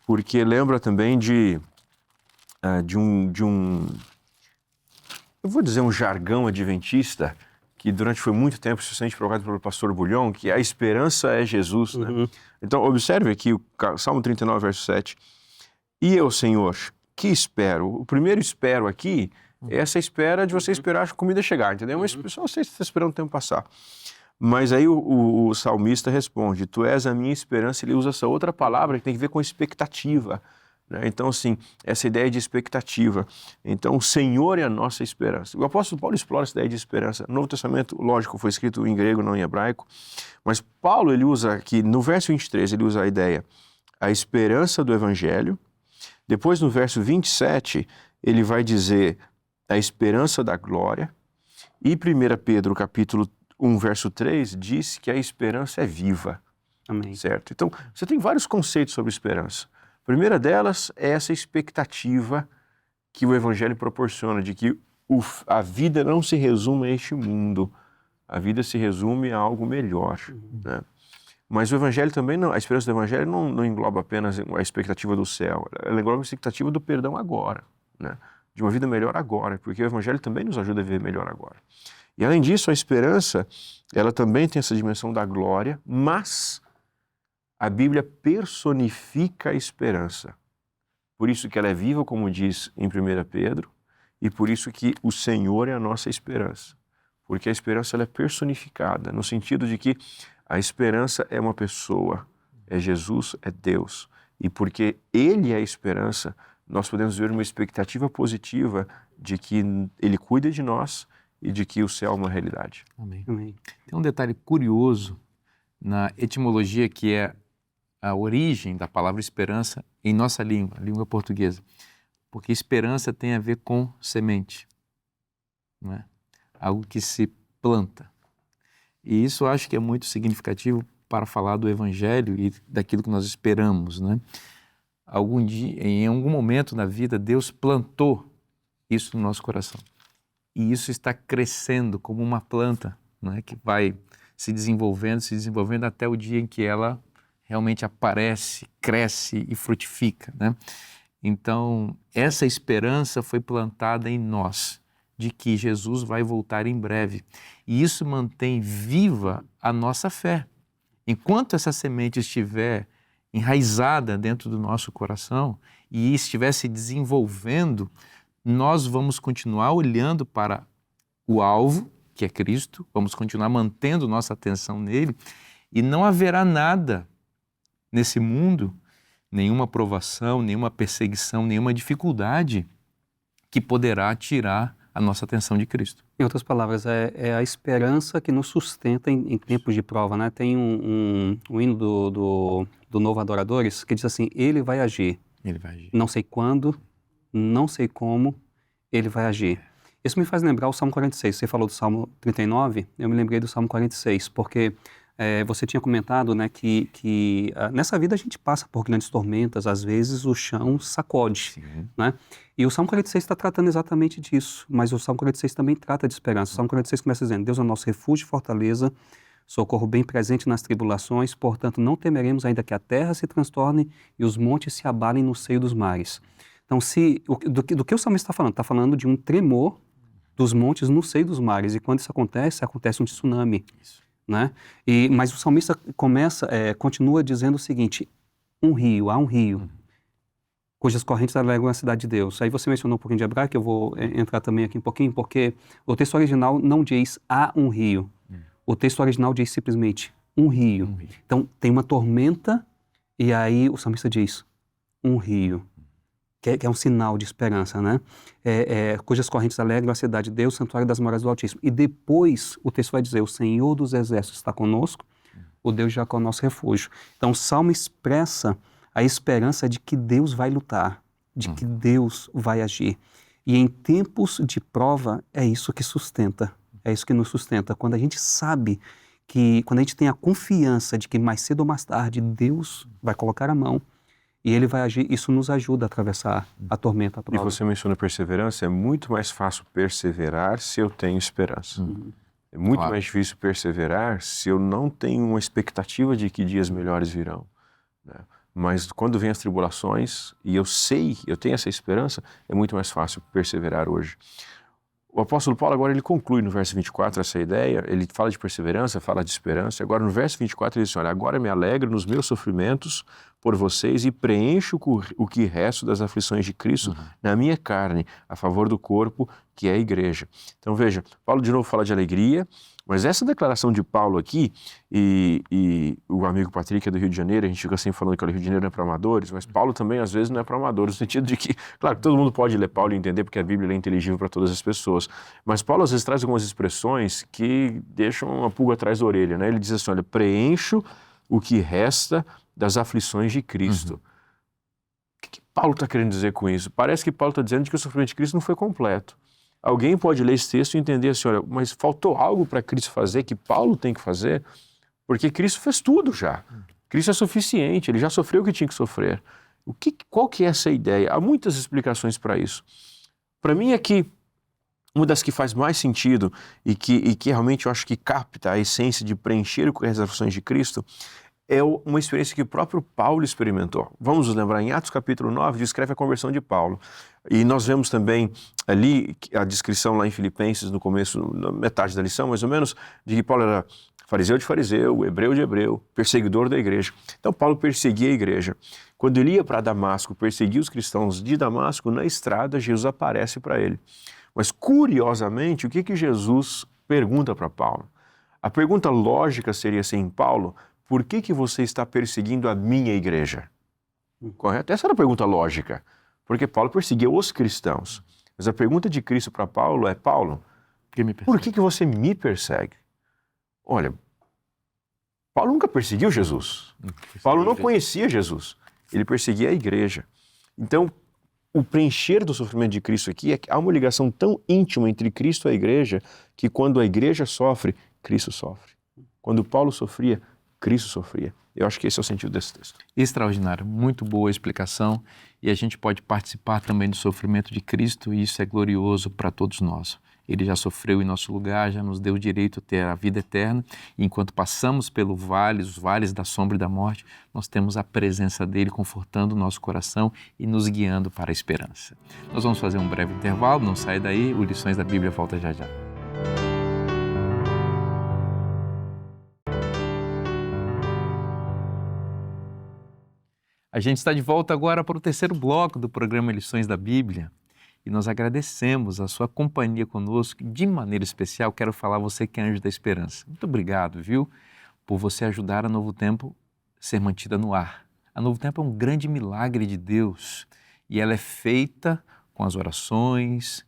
porque lembra também de eu vou dizer um jargão adventista, que foi muito tempo especialmente provocado pelo pastor Bulhon, que a esperança é Jesus, né? Então, observe aqui o Salmo 39, verso 7. E eu, Senhor, que espero? O primeiro espero aqui é essa espera de você esperar a comida chegar, entendeu? Mas só você está esperando o tempo passar. Mas aí o salmista responde, tu és a minha esperança. Ele usa essa outra palavra que tem a ver com expectativa, né? Então, assim, essa ideia de expectativa. Então, o Senhor é a nossa esperança. O apóstolo Paulo explora essa ideia de esperança. O Novo Testamento, lógico, foi escrito em grego, não em hebraico, mas Paulo, ele usa aqui, no verso 23, ele usa a ideia, a esperança do evangelho. Depois, no verso 27, ele vai dizer a esperança da glória. E 1 Pedro, capítulo 1, verso 3, diz que a esperança é viva. Amém. Certo? Então, você tem vários conceitos sobre esperança. A primeira delas é essa expectativa que o Evangelho proporciona, de que a vida não se resume a este mundo, a vida se resume a algo melhor, né? Mas o Evangelho também não, a esperança do Evangelho não engloba apenas a expectativa do céu, ela engloba a expectativa do perdão agora, né? De uma vida melhor agora, porque o Evangelho também nos ajuda a viver melhor agora. E além disso, a esperança, ela também tem essa dimensão da glória, mas a Bíblia personifica a esperança. Por isso que ela é viva, como diz em 1 Pedro, e por isso que o Senhor é a nossa esperança. Porque a esperança ela é personificada, no sentido de que a esperança é uma pessoa, é Jesus, é Deus. E porque Ele é a esperança, nós podemos ver uma expectativa positiva de que Ele cuida de nós e de que o céu é uma realidade. Amém. Amém. Tem um detalhe curioso na etimologia, que é a origem da palavra esperança em nossa língua, a língua portuguesa. Porque esperança tem a ver com semente, não é? Algo que se planta. E isso eu acho que é muito significativo para falar do Evangelho e daquilo que nós esperamos, né? Em algum momento na vida, Deus plantou isso no nosso coração. E isso está crescendo como uma planta, né? Que vai se desenvolvendo até o dia em que ela realmente aparece, cresce e frutifica, né? Então, essa esperança foi plantada em nós, de que Jesus vai voltar em breve. E isso mantém viva a nossa fé. Enquanto essa semente estiver enraizada dentro do nosso coração e estiver se desenvolvendo, nós vamos continuar olhando para o alvo, que é Cristo, vamos continuar mantendo nossa atenção nele, e não haverá nada nesse mundo, nenhuma provação, nenhuma perseguição, nenhuma dificuldade que poderá tirar a nossa atenção de Cristo. Em outras palavras, é a esperança que nos sustenta em tempos de prova, né? Tem um hino do Novo Adoradores que diz assim, Ele vai agir. Ele vai agir. Não sei quando, não sei como, Ele vai agir. Isso me faz lembrar o Salmo 46. Você falou do Salmo 39, eu me lembrei do Salmo 46, porque você tinha comentado, né, que nessa vida a gente passa por grandes tormentas, às vezes o chão sacode, né? E o Salmo 46 está tratando exatamente disso, mas o Salmo 46 também trata de esperança. O Salmo 46 começa dizendo, Deus é o nosso refúgio e fortaleza, socorro bem presente nas tribulações, portanto não temeremos ainda que a terra se transtorne e os montes se abalem no seio dos mares. Então, do que o salmista está falando? Está falando de um tremor dos montes no seio dos mares, e quando isso acontece um tsunami. Isso. Né? Mas o salmista continua dizendo o seguinte, há um rio, cujas correntes alegram a cidade de Deus. Aí você mencionou um pouquinho de hebraico, eu vou entrar também aqui um pouquinho, porque o texto original não diz há um rio, o texto original diz simplesmente um rio. Então tem uma tormenta e aí o salmista diz um rio. Que é um sinal de esperança, né? Cujas correntes alegram a cidade de Deus, santuário das moradas do Altíssimo. E depois o texto vai dizer, o Senhor dos Exércitos está conosco, o Deus de Jacó é o nosso refúgio. Então o Salmo expressa a esperança de que Deus vai lutar, de que Deus vai agir. E em tempos de prova é isso que sustenta, é isso que nos sustenta. Quando a gente sabe que quando a gente tem a confiança de que mais cedo ou mais tarde Deus vai colocar a mão e Ele vai agir, isso nos ajuda a atravessar a tormenta, a E prova. você menciona perseverança, é muito mais fácil perseverar se eu tenho esperança. É muito Claro. mais difícil perseverar se eu não tenho uma expectativa de que dias melhores virão, né? Mas quando vem as tribulações e eu sei, eu tenho essa esperança, é muito mais fácil perseverar hoje. O apóstolo Paulo agora ele conclui no verso 24 essa ideia, ele fala de perseverança, fala de esperança, agora no verso 24 ele diz assim, olha, agora me alegro nos meus sofrimentos por vocês e preencho o que resto das aflições de Cristo na minha carne, a favor do corpo, que é a igreja. Então veja, Paulo de novo fala de alegria, mas essa declaração de Paulo aqui, e o amigo Patrick é do Rio de Janeiro, a gente fica sempre falando que o Rio de Janeiro não é para amadores, mas Paulo também às vezes não é para amadores, no sentido de que, claro, que todo mundo pode ler Paulo e entender, porque a Bíblia é inteligível para todas as pessoas, mas Paulo às vezes traz algumas expressões que deixam uma pulga atrás da orelha, né? Ele diz assim, olha, preencho o que resta das aflições de Cristo. O que Paulo está querendo dizer com isso? Parece que Paulo está dizendo que o sofrimento de Cristo não foi completo. Alguém pode ler esse texto e entender assim, olha, mas faltou algo para Cristo fazer que Paulo tem que fazer? Porque Cristo fez tudo já. Cristo é suficiente, ele já sofreu o que tinha que sofrer. Qual que é essa ideia? Há muitas explicações para isso. Para mim é que uma das que faz mais sentido e que realmente eu acho que capta a essência de preencher as aflições de Cristo é uma experiência que o próprio Paulo experimentou. Vamos nos lembrar, em Atos capítulo 9, descreve a conversão de Paulo. E nós vemos também ali a descrição lá em Filipenses, no começo, na metade da lição, mais ou menos, de que Paulo era fariseu de fariseu, hebreu de hebreu, perseguidor da igreja. Então Paulo perseguia a igreja. Quando ele ia para Damasco, perseguia os cristãos de Damasco, na estrada Jesus aparece para ele. Mas curiosamente, o que Jesus pergunta para Paulo? A pergunta lógica seria assim, Paulo, por que você está perseguindo a minha igreja? Correto? Essa era a pergunta lógica, porque Paulo perseguia os cristãos. Mas a pergunta de Cristo para Paulo é, Paulo, por que você me persegue? Olha, Paulo nunca perseguiu Jesus. Paulo não conhecia Jesus. Ele perseguia a igreja. Então, o preencher do sofrimento de Cristo aqui é que há uma ligação tão íntima entre Cristo e a igreja que quando a igreja sofre, Cristo sofre. Quando Paulo sofria, Cristo sofria. Eu acho que esse é o sentido desse texto. Extraordinário, muito boa explicação e a gente pode participar também do sofrimento de Cristo e isso é glorioso para todos nós. Ele já sofreu em nosso lugar, já nos deu o direito a ter a vida eterna e enquanto passamos pelos vales da sombra e da morte, nós temos a presença dele confortando o nosso coração e nos guiando para a esperança. Nós vamos fazer um breve intervalo, não sai daí, o Lições da Bíblia volta já já. A gente está de volta agora para o terceiro bloco do programa Lições da Bíblia e nós agradecemos a sua companhia conosco. De maneira especial, quero falar a você que é anjo da esperança. Muito obrigado, viu, por você ajudar a Novo Tempo a ser mantida no ar. A Novo Tempo é um grande milagre de Deus e ela é feita com as orações,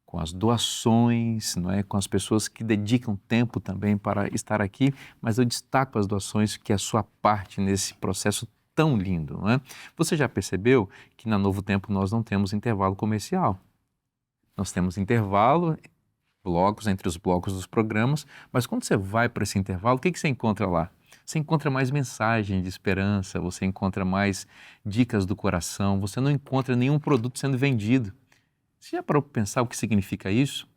com as doações, não é? Com as pessoas que dedicam tempo também para estar aqui, mas eu destaco as doações que é a sua parte nesse processo tão lindo, não é? Você já percebeu que na Novo Tempo nós não temos intervalo comercial. Nós temos intervalo, blocos entre os blocos dos programas, mas quando você vai para esse intervalo, o que você encontra lá? Você encontra mais mensagem de esperança, você encontra mais dicas do coração, você não encontra nenhum produto sendo vendido. Você já parou para pensar o que significa isso?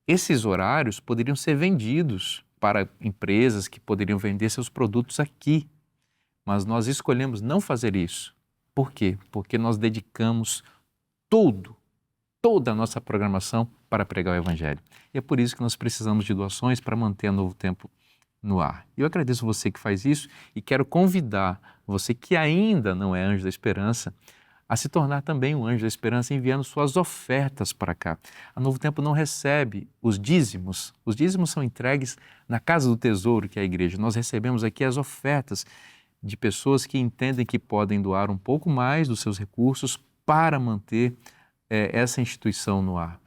Esses horários poderiam ser vendidos para empresas que poderiam vender seus produtos aqui. Mas nós escolhemos não fazer isso. Por quê? Porque nós dedicamos toda a nossa programação para pregar o Evangelho. E é por isso que nós precisamos de doações para manter a Novo Tempo no ar. Eu agradeço você que faz isso e quero convidar você que ainda não é anjo da esperança a se tornar também um anjo da esperança enviando suas ofertas para cá. A Novo Tempo não recebe os dízimos. Os dízimos são entregues na Casa do Tesouro, que é a igreja. Nós recebemos aqui as ofertas de pessoas que entendem que podem doar um pouco mais dos seus recursos para manter essa instituição no ar.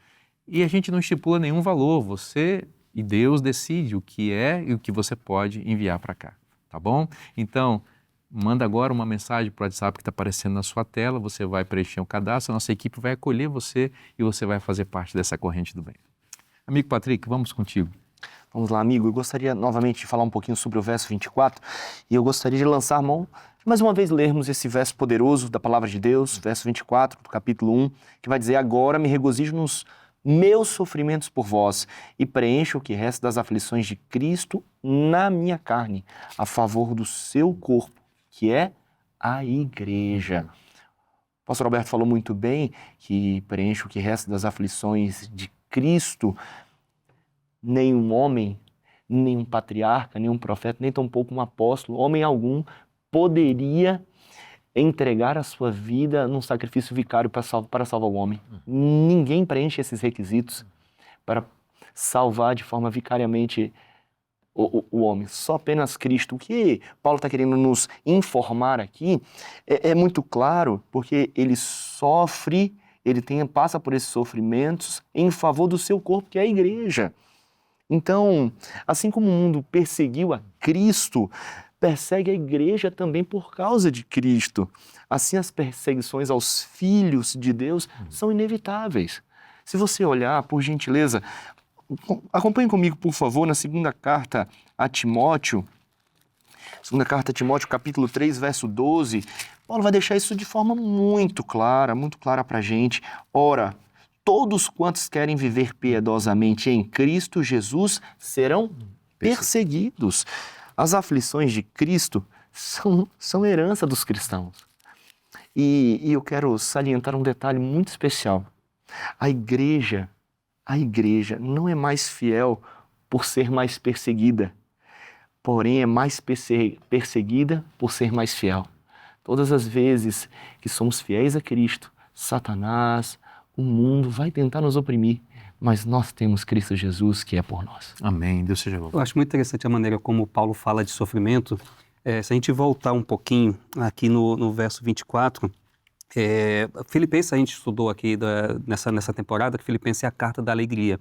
E a gente não estipula nenhum valor, você e Deus decide o que é e o que você pode enviar para cá, tá bom? Então, manda agora uma mensagem para o WhatsApp que está aparecendo na sua tela, você vai preencher um cadastro, a nossa equipe vai acolher você e você vai fazer parte dessa corrente do bem. Amigo Patrick, vamos contigo. Vamos lá, amigo, eu gostaria novamente de falar um pouquinho sobre o verso 24 e eu gostaria de lançar mão, de mais uma vez lermos esse verso poderoso da palavra de Deus, verso 24 do capítulo 1, que vai dizer: agora me regozijo nos meus sofrimentos por vós e preencho o que resta das aflições de Cristo na minha carne, a favor do seu corpo, que é a igreja. O pastor Alberto falou muito bem que preenche o que resta das aflições de Cristo. Nenhum homem, nenhum patriarca, nenhum profeta, nem tampouco um apóstolo, homem algum, poderia entregar a sua vida num sacrifício vicário para salvar o homem. Ninguém preenche esses requisitos para salvar de forma vicariamente o homem. Só apenas Cristo. O que Paulo está querendo nos informar aqui é muito claro, porque ele sofre, passa por esses sofrimentos em favor do seu corpo, que é a igreja. Então, assim como o mundo perseguiu a Cristo, persegue a igreja também por causa de Cristo. Assim, as perseguições aos filhos de Deus são inevitáveis. Se você olhar, por gentileza, acompanhe comigo, por favor, na segunda carta a Timóteo, capítulo 3, verso 12, Paulo vai deixar isso de forma muito clara para a gente. Ora, todos quantos querem viver piedosamente em Cristo Jesus serão perseguidos. As aflições de Cristo são herança dos cristãos. E eu quero salientar um detalhe muito especial. A igreja não é mais fiel por ser mais perseguida, porém é mais perseguida por ser mais fiel. Todas as vezes que somos fiéis a Cristo, Satanás, o mundo vai tentar nos oprimir, mas nós temos Cristo Jesus que é por nós. Amém. Deus seja louvado. Eu acho muito interessante a maneira como Paulo fala de sofrimento. Se a gente voltar um pouquinho aqui no verso 24, Filipenses a gente estudou aqui nessa temporada, que Filipenses é a carta da alegria.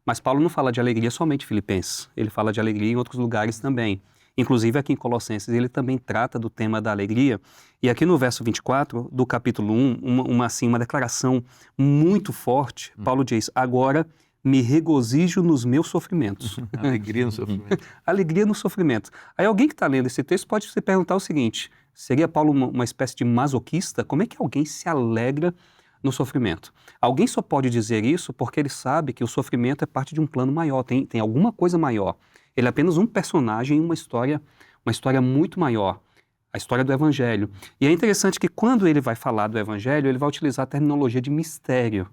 Mas Paulo não fala de alegria somente em Filipenses, ele fala de alegria em outros lugares também. Inclusive aqui em Colossenses ele também trata do tema da alegria. E aqui no verso 24 do capítulo 1, uma declaração muito forte, Paulo diz: agora me regozijo nos meus sofrimentos. Alegria no sofrimento. Alegria no sofrimento. Aí alguém que está lendo esse texto pode se perguntar o seguinte: seria Paulo uma espécie de masoquista? Como é que alguém se alegra no sofrimento? Alguém só pode dizer isso porque ele sabe que o sofrimento é parte de um plano maior, tem alguma coisa maior. Ele é apenas um personagem em uma história muito maior, a história do Evangelho. E é interessante que quando ele vai falar do Evangelho, ele vai utilizar a terminologia de mistério,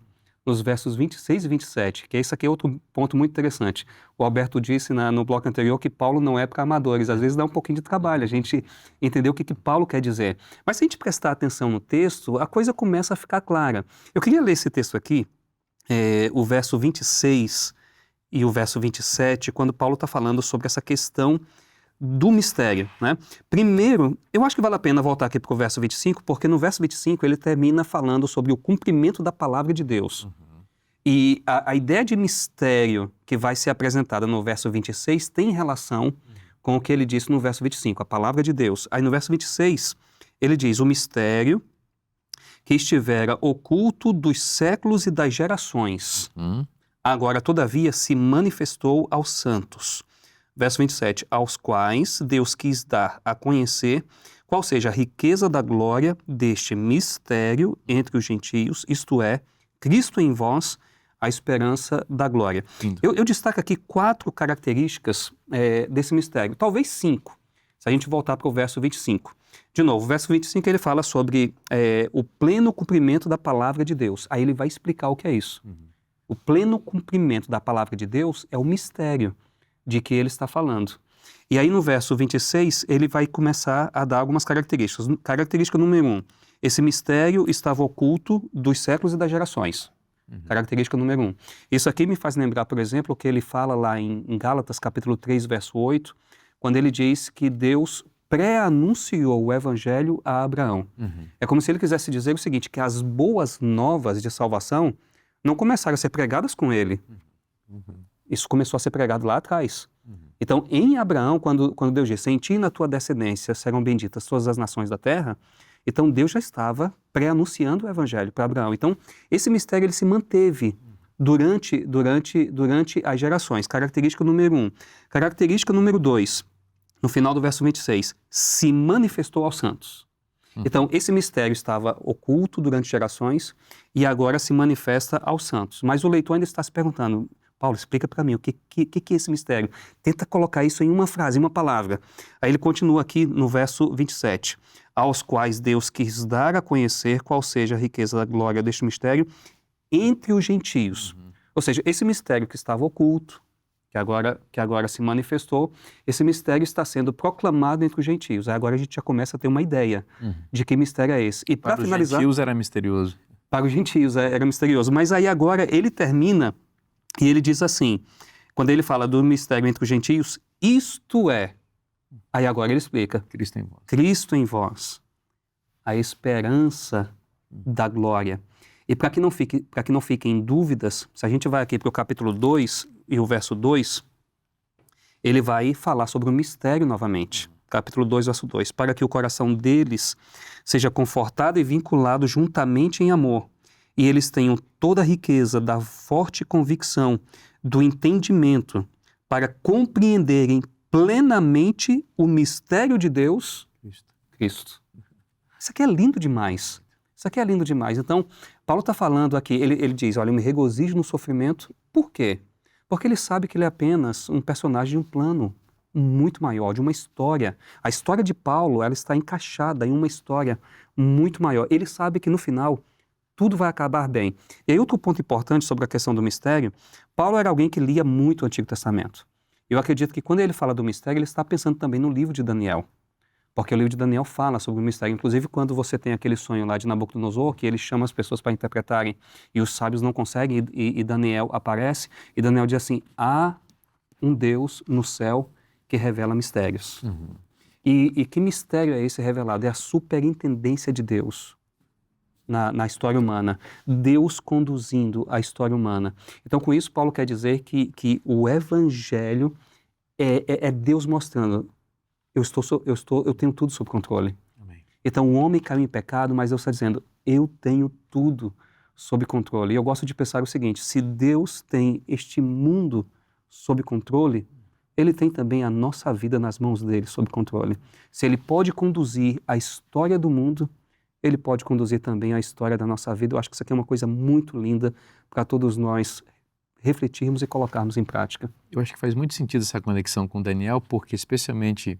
nos versos 26 e 27, que esse aqui é outro ponto muito interessante. O Alberto disse no bloco anterior que Paulo não é para amadores, às vezes dá um pouquinho de trabalho a gente entender o que Paulo quer dizer. Mas se a gente prestar atenção no texto, a coisa começa a ficar clara. Eu queria ler esse texto aqui, o verso 26 e o verso 27, quando Paulo está falando sobre essa questão do mistério, né? Primeiro, eu acho que vale a pena voltar aqui para o verso 25, porque no verso 25 ele termina falando sobre o cumprimento da palavra de Deus. E a ideia de mistério que vai ser apresentada no verso 26 tem relação com o que ele disse no verso 25, a palavra de Deus. Aí no verso 26, ele diz: o mistério que estivera oculto dos séculos e das gerações, agora, todavia, se manifestou aos santos. Verso 27, aos quais Deus quis dar a conhecer qual seja a riqueza da glória deste mistério entre os gentios, isto é, Cristo em vós, a esperança da glória. Eu destaco aqui 4 características desse mistério, talvez 5, se a gente voltar para o verso 25. De novo, o verso 25 ele fala sobre o pleno cumprimento da palavra de Deus. Aí ele vai explicar o que é isso. O pleno cumprimento da palavra de Deus é o mistério de que ele está falando. E aí no verso 26, ele vai começar a dar algumas características. Característica número 1, esse mistério estava oculto dos séculos e das gerações. Característica número 1. Isso aqui me faz lembrar, por exemplo, o que ele fala lá em Gálatas, capítulo 3, verso 8, quando ele diz que Deus pré-anunciou o evangelho a Abraão. É como se ele quisesse dizer o seguinte, que as boas novas de salvação não começaram a ser pregadas com ele. Isso começou a ser pregado lá atrás. Então, em Abraão, quando Deus disse, em ti e na tua descendência serão benditas todas as nações da terra, então Deus já estava pré-anunciando o evangelho para Abraão. Então, esse mistério ele se manteve durante as gerações. Característica número 1. Característica número 2, no final do verso 26, se manifestou aos santos. Então, esse mistério estava oculto durante gerações e agora se manifesta aos santos. Mas o leitor ainda está se perguntando, Paulo, explica para mim, o que é esse mistério? Tenta colocar isso em uma frase, em uma palavra. Aí ele continua aqui no verso 27. Aos quais Deus quis dar a conhecer qual seja a riqueza da glória deste mistério entre os gentios. Ou seja, esse mistério que estava oculto, que agora se manifestou, esse mistério está sendo proclamado entre os gentios. Aí agora a gente já começa a ter uma ideia de que mistério é esse. E para finalizar, os gentios era misterioso. para os gentios era misterioso. Mas aí agora ele termina e ele diz assim, quando ele fala do mistério entre os gentios, isto é. Aí agora ele explica. Cristo em vós. Cristo em vós, a esperança da glória. E para que não fiquem dúvidas, se a gente vai aqui para o capítulo 2 e o verso 2, ele vai falar sobre o mistério novamente. Capítulo 2, verso 2. Para que o coração deles seja confortado e vinculado juntamente em amor, e eles tenham toda a riqueza da forte convicção, do entendimento, para compreenderem plenamente o mistério de Deus, Cristo. Isso aqui é lindo demais. Isso aqui é lindo demais. Então, Paulo está falando aqui, ele diz, olha, eu me regozijo no sofrimento. Por quê? Porque ele sabe que ele é apenas um personagem de um plano muito maior, de uma história. A história de Paulo, ela está encaixada em uma história muito maior. Ele sabe que no final, tudo vai acabar bem. E aí outro ponto importante sobre a questão do mistério, Paulo era alguém que lia muito o Antigo Testamento. Eu acredito que quando ele fala do mistério, ele está pensando também no livro de Daniel. Porque o livro de Daniel fala sobre o mistério. Inclusive, quando você tem aquele sonho lá de Nabucodonosor, que ele chama as pessoas para interpretarem e os sábios não conseguem, e Daniel aparece, e Daniel diz assim, há um Deus no céu que revela mistérios. E que mistério é esse revelado? É a superintendência de Deus na história humana. Deus conduzindo a história humana. Então, com isso, Paulo quer dizer que o Evangelho é Deus mostrando, eu tenho tudo sob controle. Amém. Então o homem caiu em pecado, mas Deus está dizendo, eu tenho tudo sob controle. E eu gosto de pensar o seguinte, se Deus tem este mundo sob controle, Ele tem também a nossa vida nas mãos dele sob controle. Se Ele pode conduzir a história do mundo, Ele pode conduzir também a história da nossa vida. Eu acho que isso aqui é uma coisa muito linda para todos nós refletirmos e colocarmos em prática. Eu acho que faz muito sentido essa conexão com Daniel, porque especialmente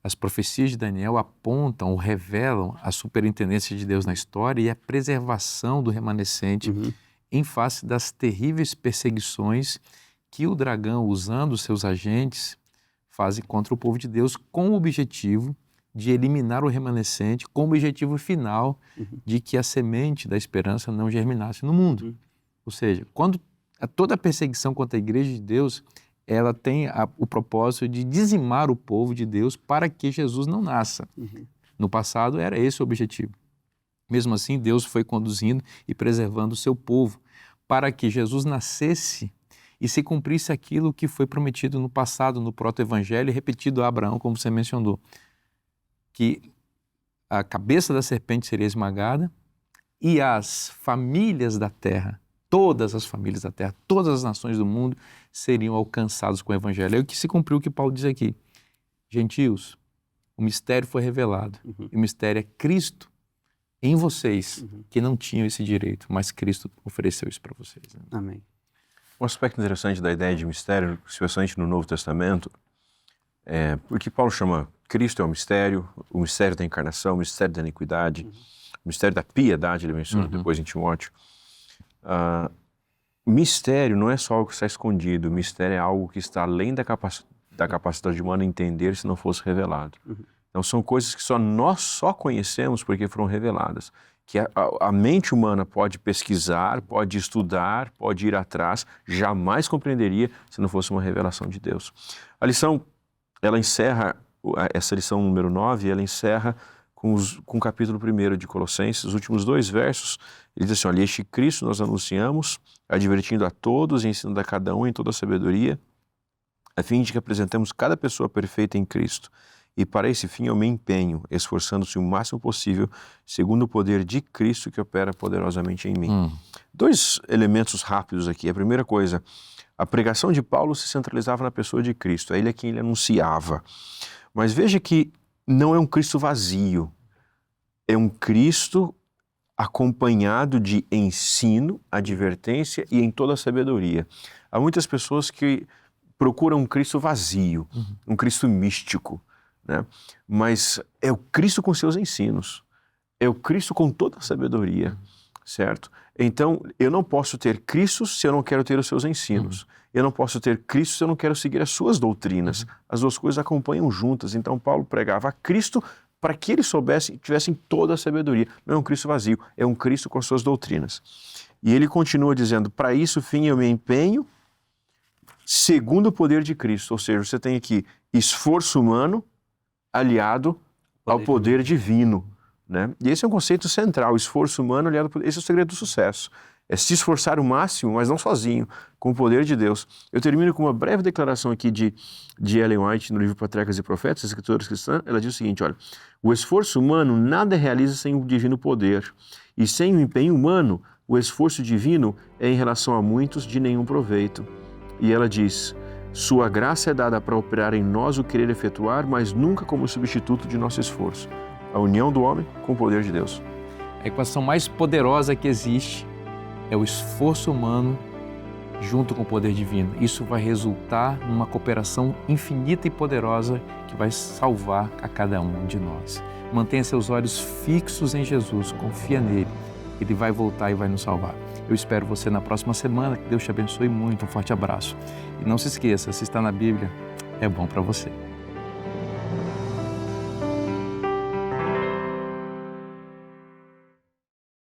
as profecias de Daniel apontam ou revelam a superintendência de Deus na história e a preservação do remanescente em face das terríveis perseguições que o dragão, usando os seus agentes, fazem contra o povo de Deus com o objetivo de eliminar o remanescente, com o objetivo final de que a semente da esperança não germinasse no mundo. Ou seja, quando toda a perseguição contra a igreja de Deus, ela tem o propósito de dizimar o povo de Deus para que Jesus não nasça. No passado era esse o objetivo. Mesmo assim, Deus foi conduzindo e preservando o seu povo para que Jesus nascesse e se cumprisse aquilo que foi prometido no passado, no proto-evangelho, e repetido a Abraão, como você mencionou, que a cabeça da serpente seria esmagada e as famílias da terra, todas as famílias da terra, todas as nações do mundo seriam alcançadas com o evangelho. É o que se cumpriu o que Paulo diz aqui. Gentios, o mistério foi revelado. E o mistério é Cristo em vocês, que não tinham esse direito, mas Cristo ofereceu isso para vocês. Né? Amém. Um aspecto interessante da ideia de mistério, especialmente no Novo Testamento, é porque Paulo chama Cristo é o mistério da encarnação, o mistério da iniquidade, o mistério da piedade, ele menciona depois em Timóteo. Mistério não é só algo que está escondido, mistério é algo que está além da capacidade humana entender se não fosse revelado. Então são coisas que nós só conhecemos porque foram reveladas. Que a mente humana pode pesquisar, pode estudar, pode ir atrás, jamais compreenderia se não fosse uma revelação de Deus. A lição, ela encerra, essa lição número 9, ela encerra com o capítulo 1 de Colossenses, os últimos 2 versos, ele diz assim, olha, este Cristo nós anunciamos, advertindo a todos e ensinando a cada um em toda a sabedoria, a fim de que apresentemos cada pessoa perfeita em Cristo. E para esse fim eu me empenho, esforçando-se o máximo possível, segundo o poder de Cristo que opera poderosamente em mim. Dois elementos rápidos aqui. A primeira coisa, a pregação de Paulo se centralizava na pessoa de Cristo, é ele a quem ele anunciava. Mas veja que não é um Cristo vazio, é um Cristo acompanhado de ensino, advertência e em toda a sabedoria. Há muitas pessoas que procuram um Cristo vazio, um Cristo místico, né? Mas é o Cristo com seus ensinos, é o Cristo com toda a sabedoria, certo? Então, eu não posso ter Cristo se eu não quero ter os seus ensinos. Eu não posso ter Cristo se eu não quero seguir as suas doutrinas. As duas coisas acompanham juntas. Então, Paulo pregava a Cristo para que eles tivessem toda a sabedoria. Não é um Cristo vazio, é um Cristo com as suas doutrinas. E ele continua dizendo, para isso, fim, eu me empenho segundo o poder de Cristo. Ou seja, você tem aqui esforço humano aliado ao poder divino. Né? E esse é um conceito central, esforço humano aliado ao poder. Esse é o segredo do sucesso. É se esforçar o máximo, mas não sozinho, com o poder de Deus. Eu termino com uma breve declaração aqui de Ellen White, no livro Patriarcas e Profetas, escritores cristãs. Ela diz o seguinte, olha, o esforço humano nada realiza sem o divino poder, e sem o empenho humano, o esforço divino é em relação a muitos de nenhum proveito. E ela diz, sua graça é dada para operar em nós o querer efetuar, mas nunca como substituto de nosso esforço. A união do homem com o poder de Deus. A equação mais poderosa que existe é o esforço humano junto com o poder divino. Isso vai resultar numa cooperação infinita e poderosa que vai salvar a cada um de nós. Mantenha seus olhos fixos em Jesus, confia nele. Ele vai voltar e vai nos salvar. Eu espero você na próxima semana. Que Deus te abençoe muito. Um forte abraço. E não se esqueça, se está na Bíblia, é bom para você.